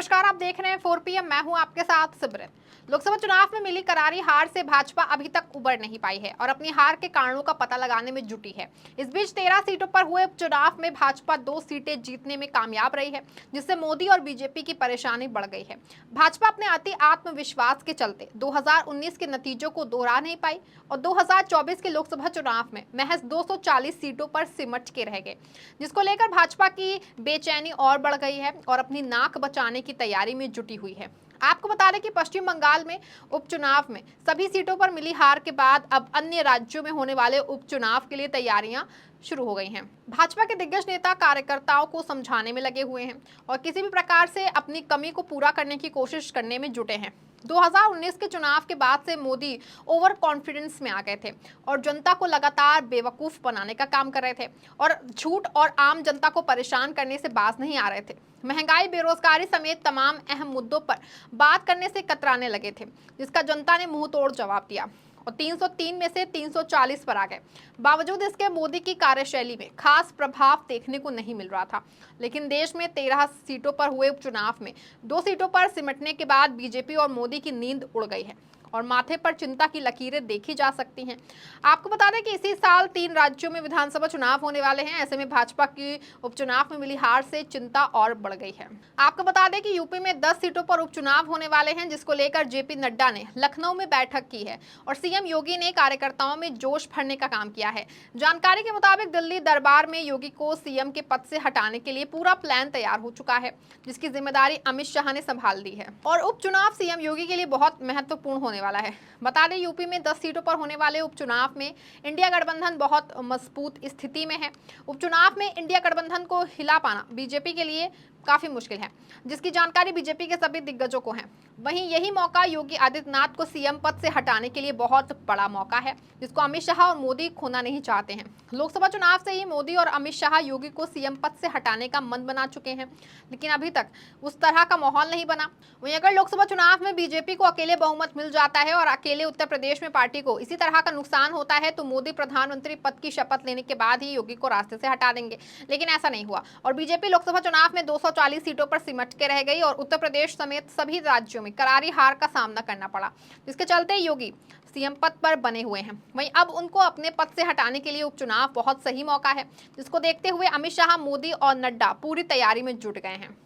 नमस्कार, आप देख रहे हैं 4 PM। मैं हूं आपके साथ सिमरन। लोकसभा चुनाव में मिली करारी हार से भाजपा अभी तक उबर नहीं पाई है और अपनी हार के कारणों का पता लगाने में जुटी है। इस बीच 13 सीटों पर हुए उपचुनाव में भाजपा 2 सीटें जीतने में कामयाब रही है, जिससे मोदी और बीजेपी की परेशानी बढ़ गई है। भाजपा अपने अति आत्मविश्वास के चलते 2019 के नतीजों को दोहरा नहीं पाई और 2024 के लोकसभा चुनाव में महज 240 सीटों पर सिमट के रह गए, जिसको लेकर भाजपा की बेचैनी और बढ़ गई है और अपनी नाक बचाने की तैयारी में जुटी हुई है। आपको बता दें कि पश्चिम बंगाल में उपचुनाव में सभी सीटों पर मिली हार के बाद अब अन्य राज्यों में होने वाले उपचुनाव के लिए तैयारियां शुरू हो गई हैं। भाजपा के दिग्गज नेता कार्यकर्ताओं को समझाने में लगे हुए हैं और किसी भी प्रकार से अपनी कमी को पूरा करने की कोशिश करने में जुटे हैं। 2019 के चुनाव के बाद से मोदी ओवर कॉन्फिडेंस में आ गए थे और जनता को लगातार बेवकूफ बनाने का काम कर रहे थे और झूठ और आम जनता को परेशान करने से बाज नहीं आ रहे थे। महंगाई, बेरोजगारी समेत तमाम अहम मुद्दों पर बात करने से कतराने लगे थे, जिसका जनता ने मुंह तोड़ जवाब दिया और 303 में से 340 पर आ गए। बावजूद इसके मोदी की कार्यशैली में खास प्रभाव देखने को नहीं मिल रहा था। लेकिन देश में 13 सीटों पर हुए उपचुनाव में 2 सीटों पर सिमटने के बाद बीजेपी और मोदी की नींद उड़ गई है और माथे पर चिंता की लकीरें देखी जा सकती हैं। आपको बता दें कि इसी साल 3 राज्यों में विधानसभा चुनाव होने वाले हैं। ऐसे में भाजपा की उपचुनाव में मिली हार से चिंता और बढ़ गई है। आपको बता दें कि यूपी में 10 सीटों पर उपचुनाव होने वाले हैं, जिसको लेकर जेपी नड्डा ने लखनऊ में बैठक की है और सीएम योगी ने कार्यकर्ताओं में जोश भरने का काम किया है। जानकारी के मुताबिक दिल्ली दरबार में योगी को सीएम के पद से हटाने के लिए पूरा प्लान तैयार हो चुका है, जिसकी जिम्मेदारी अमित शाह ने संभाल ली है और उपचुनाव सीएम योगी के लिए बहुत महत्वपूर्ण होने वाला है। बता दें, यूपी में 10 सीटों पर होने वाले उपचुनाव में इंडिया गठबंधन बहुत मजबूत स्थिति में है। उपचुनाव में इंडिया गठबंधन को हिला पाना बीजेपी के लिए काफी मुश्किल है, जिसकी जानकारी बीजेपी के सभी दिग्गजों को है। वहीं यही मौका योगी आदित्यनाथ को सीएम पद से हटाने के लिए बहुत बड़ा मौका है, जिसको अमित शाह और मोदी खोना नहीं चाहते हैं। लोकसभा चुनाव से ही मोदी और अमित शाह योगी को सीएम पद से हटाने का मन बना चुके हैं, लेकिन अभी तक उस तरह का माहौल नहीं बना। वहीं अगर लोकसभा चुनाव में बीजेपी को अकेले बहुमत मिल जाता है और अकेले उत्तर प्रदेश में पार्टी को इसी तरह का नुकसान होता है, तो मोदी प्रधानमंत्री पद की शपथ लेने के बाद ही योगी को रास्ते से हटा देंगे। लेकिन ऐसा नहीं हुआ और बीजेपी लोकसभा चुनाव में 240 सीटों पर सिमट के रह गई और उत्तर प्रदेश समेत सभी राज्यों में करारी हार का सामना करना पड़ा, जिसके चलते योगी सीएम पद पर बने हुए हैं। वहीं अब उनको अपने पद से हटाने के लिए उपचुनाव बहुत सही मौका है, जिसको देखते हुए अमित शाह, मोदी और नड्डा पूरी तैयारी में जुट गए हैं।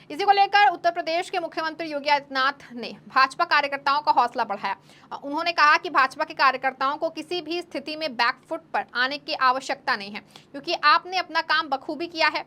इसी को लेकर उत्तर प्रदेश के मुख्यमंत्री योगी आदित्यनाथ ने भाजपा कार्यकर्ताओं का हौसला बढ़ाया। उन्होंने कहा कि भाजपा के कार्यकर्ताओं को किसी भी स्थिति में बैकफुट पर आने की आवश्यकता नहीं है, क्योंकि आपने अपना काम बखूबी किया है।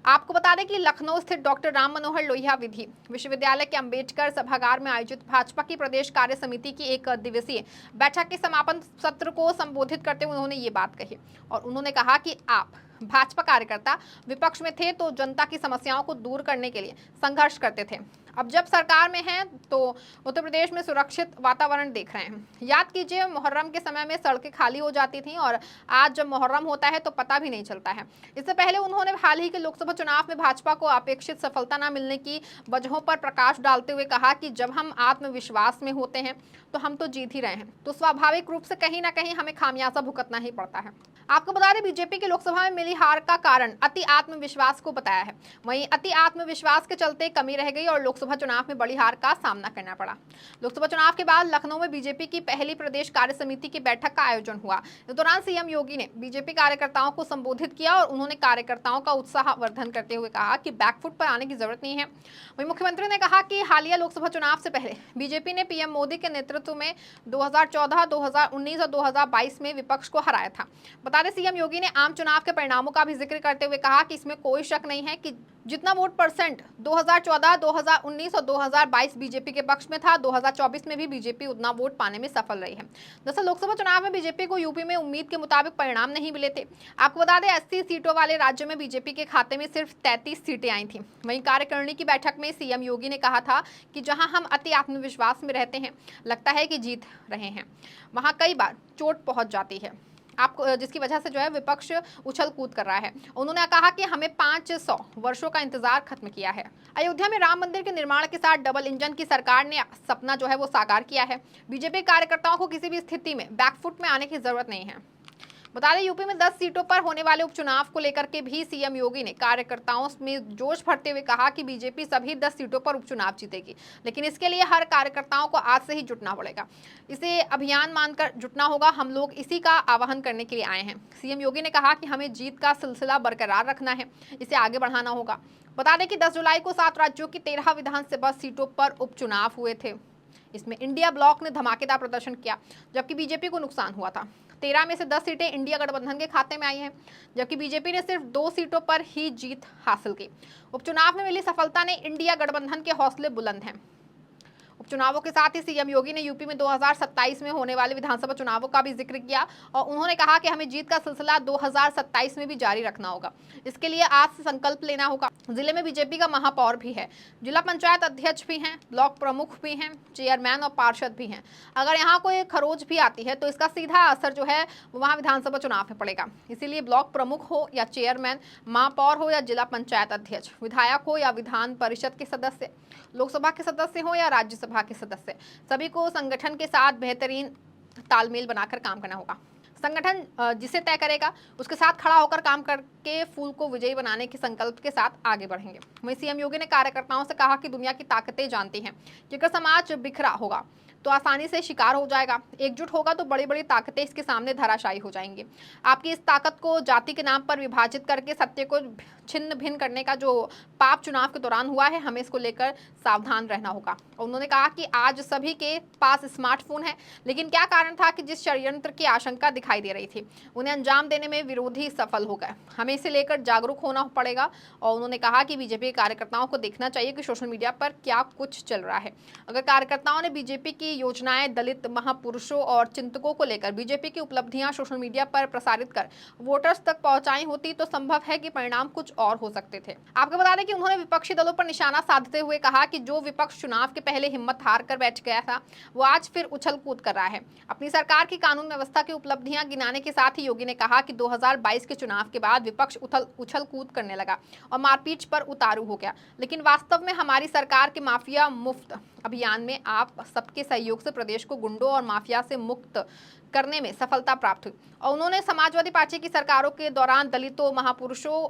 आपको बता दें कि लखनऊ स्थित डॉक्टर राम मनोहर लोहिया विधि विश्वविद्यालय के अंबेडकर सभागार में आयोजित भाजपा की प्रदेश कार्य समिति की 1 दिवसीय बैठक के समापन सत्र को संबोधित करते हुए उन्होंने ये बात कही और उन्होंने कहा कि आप भाजपा कार्यकर्ता विपक्ष में थे तो जनता की समस्याओं को दूर करने के लिए संघर्ष करते थे। अब जब सरकार में हैं तो उत्तर प्रदेश में सुरक्षित वातावरण देख रहे हैं। याद कीजिए, मुहर्रम के समय में सड़कें खाली हो जाती थीं और आज जब मुहर्रम होता है तो पता भी नहीं चलता है। इससे पहले उन्होंने हाल ही के लोकसभा चुनाव में भाजपा को अपेक्षित सफलता न मिलने की वजहों पर प्रकाश डालते हुए कहा कि जब हम आत्मविश्वास में होते हैं तो हम तो जीत ही रहे हैं, तो स्वाभाविक रूप से कहीं ना कहीं हमें खामियाजा भुगतना ही पड़ता है। आपको बता दें, बीजेपी की लोकसभा में मिली हार का कारण अति आत्मविश्वास को बताया है। वहीं अति आत्मविश्वास के चलते कमी रह गई और लोकसभा चुनाव में बड़ी हार का सामना करना पड़ा। लोकसभा चुनाव के बाद लखनऊ में बीजेपी की पहली प्रदेश कार्य समिति की बैठक का आयोजन हुआ। इस दौरान सीएम योगी ने बीजेपी कार्यकर्ताओं को संबोधित किया और उन्होंने कार्यकर्ताओं का उत्साहवर्धन करते हुए कहा कि बैकफुट पर आने की जरूरत नहीं है। वहीं मुख्यमंत्री ने कहा कि हालिया लोकसभा चुनाव से पहले बीजेपी ने पीएम मोदी के नेतृत्व में 2014, 2019 और 2022 में विपक्ष को हराया था। बता दें, सीएम योगी ने आम चुनाव के परिणामों का भी जिक्र करते हुए कहा कि इसमें कोई शक नहीं है कि जितना वोट परसेंट 2014, 2019 और 2022 बीजेपी के पक्ष में था, 2024 में भी बीजेपी उतना वोट पाने में सफल रही है। दरअसल लोकसभा चुनाव में बीजेपी को यूपी में उम्मीद के मुताबिक परिणाम नहीं मिले थे। आपको बता दें, 80 सीटों वाले राज्य में बीजेपी के खाते में सिर्फ 33 सीटें आई थी। वहीं कार्यकारिणी की बैठक में सीएम योगी ने कहा था कि जहां हम अति आत्मविश्वास में रहते हैं, लगता है कि जीत रहे हैं, वहां कई बार चोट पहुंच जाती है, आपको जिसकी वजह से जो है विपक्ष उछल कूद कर रहा है। उन्होंने कहा कि हमें 500 वर्षों का इंतजार खत्म किया है। अयोध्या में राम मंदिर के निर्माण के साथ डबल इंजन की सरकार ने सपना जो है वो साकार किया है। बीजेपी कार्यकर्ताओं को किसी भी स्थिति में बैकफुट में आने की जरूरत नहीं है। बता दें यूपी में 10 सीटों पर होने वाले उपचुनाव को लेकर के भी सीएम योगी ने कार्यकर्ताओं में जोश भरते हुए कहा कि बीजेपी सभी 10 सीटों पर उपचुनाव जीतेगी, लेकिन इसके लिए हर कार्यकर्ताओं को आज से ही जुटना पड़ेगा। इसे अभियान मानकर जुटना होगा। हम लोग इसी का आह्वान करने के लिए आए हैं। सीएम योगी ने कहा कि हमें जीत का सिलसिला बरकरार रखना है, इसे आगे बढ़ाना होगा। बता दें कि 10 जुलाई को 7 राज्यों की 13 विधानसभा सीटों पर उपचुनाव हुए थे। इसमें इंडिया ब्लॉक ने धमाकेदार प्रदर्शन किया, जबकि बीजेपी को नुकसान हुआ था। 13 में से 10 सीटें इंडिया गठबंधन के खाते में आई हैं, जबकि बीजेपी ने सिर्फ 2 सीटों पर ही जीत हासिल की। उपचुनाव में मिली सफलता ने इंडिया गठबंधन के हौसले बुलंद हैं। उपचुनावों के साथ ही सीएम योगी ने यूपी में 2027 में होने वाले विधानसभा चुनावों का भी जिक्र किया और उन्होंने कहा कि हमें जीत का सिलसिला 2027 में भी जारी रखना होगा। इसके लिए आज से संकल्प लेना होगा। जिले में बीजेपी का महापौर भी है, जिला पंचायत अध्यक्ष भी हैं, ब्लॉक प्रमुख भी हैं, चेयरमैन और पार्षद भी हैं। अगर यहाँ कोई खरोच भी आती है तो इसका सीधा असर जो है वहाँ विधानसभा चुनाव में पड़ेगा। इसीलिए ब्लॉक प्रमुख हो या चेयरमैन, महापौर हो या जिला पंचायत अध्यक्ष, विधायक हो या विधान परिषद के सदस्य, लोकसभा के सदस्य हो या राज्यसभा के सदस्य, सभी को संगठन के साथ बेहतरीन तालमेल बनाकर काम करना होगा। संगठन जिसे तय करेगा उसके साथ खड़ा होकर काम करके फूल को विजयी बनाने के संकल्प के साथ आगे बढ़ेंगे। वहीं सीएम योगी ने कार्यकर्ताओं से कहा कि दुनिया की ताकतें जानती हैं कि अगर समाज बिखरा होगा तो आसानी से शिकार हो जाएगा, एकजुट होगा तो बड़ी बड़ी ताकतें इसके सामने धराशायी हो जाएंगी। आपकी इस ताकत को जाति के नाम पर विभाजित करके सत्य को छिन्न भिन्न करने का जो पाप चुनाव के दौरान हुआ है, हमें इसको लेकर सावधान रहना होगा। उन्होंने कहा कि आज सभी के पास स्मार्टफोन है, लेकिन क्या कारण था कि जिस षड्यंत्र की आशंका दिखाई दे रही थी उन्हें अंजाम देने में विरोधी सफल हो गए। हमें इसे लेकर जागरूक होना पड़ेगा। और उन्होंने कहा कि बीजेपी कार्यकर्ताओं को देखना चाहिए कि सोशल मीडिया पर क्या कुछ चल रहा है। अगर कार्यकर्ताओं ने बीजेपी की योजनाएं, दलित महापुरुषों और चिंतकों को लेकर बीजेपी की उपलब्धियां सोशल मीडिया पर प्रसारित कर वोटर्स तक पहुंचाई होती तो संभव है कि परिणाम कुछ और हो सकते थे। आपको बता दें कि उन्होंने विपक्षी दलों पर निशाना साधते हुए कहा कि जो विपक्ष चुनाव के पहले हिम्मत हार कर बैठ गया था वो आज फिर उछल कूद कर रहा है। अपनी सरकार की कानून व्यवस्था की उपलब्धियां गिनाने के साथ ही योगी ने कहा कि 2022 के चुनाव के बाद विपक्ष उछल कूद करने लगा और मारपीट पर उतारू हो गया, लेकिन वास्तव में हमारी सरकार के माफिया मुक्त अभियान में आप सबके सहयोग से प्रदेश को गुंडों और माफिया से मुक्त करने में सफलता प्राप्त हुई। और उन्होंने समाजवादी पार्टी की सरकारों के दौरान दलितों, महापुरुषों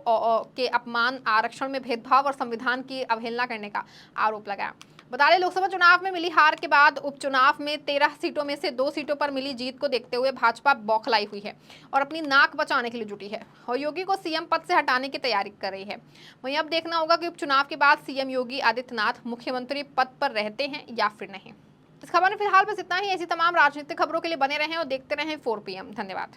के अपमान, आरक्षण में भेदभाव और संविधान की अवहेलना करने का आरोप लगाया। बता दें लोकसभा चुनाव में मिली हार के बाद उपचुनाव में 13 सीटों में से 2 सीटों पर मिली जीत को देखते हुए भाजपा बौखलाई हुई है और अपनी नाक बचाने के लिए जुटी है और योगी को सीएम पद से हटाने की तैयारी कर रही है। वहीं अब देखना होगा कि उपचुनाव के बाद सीएम योगी आदित्यनाथ मुख्यमंत्री पद पर रहते हैं या फिर नहीं। इस खबर में फिलहाल बस इतना ही। ऐसी तमाम राजनीतिक खबरों के लिए बने रहें और देखते रहें 4 PM। धन्यवाद।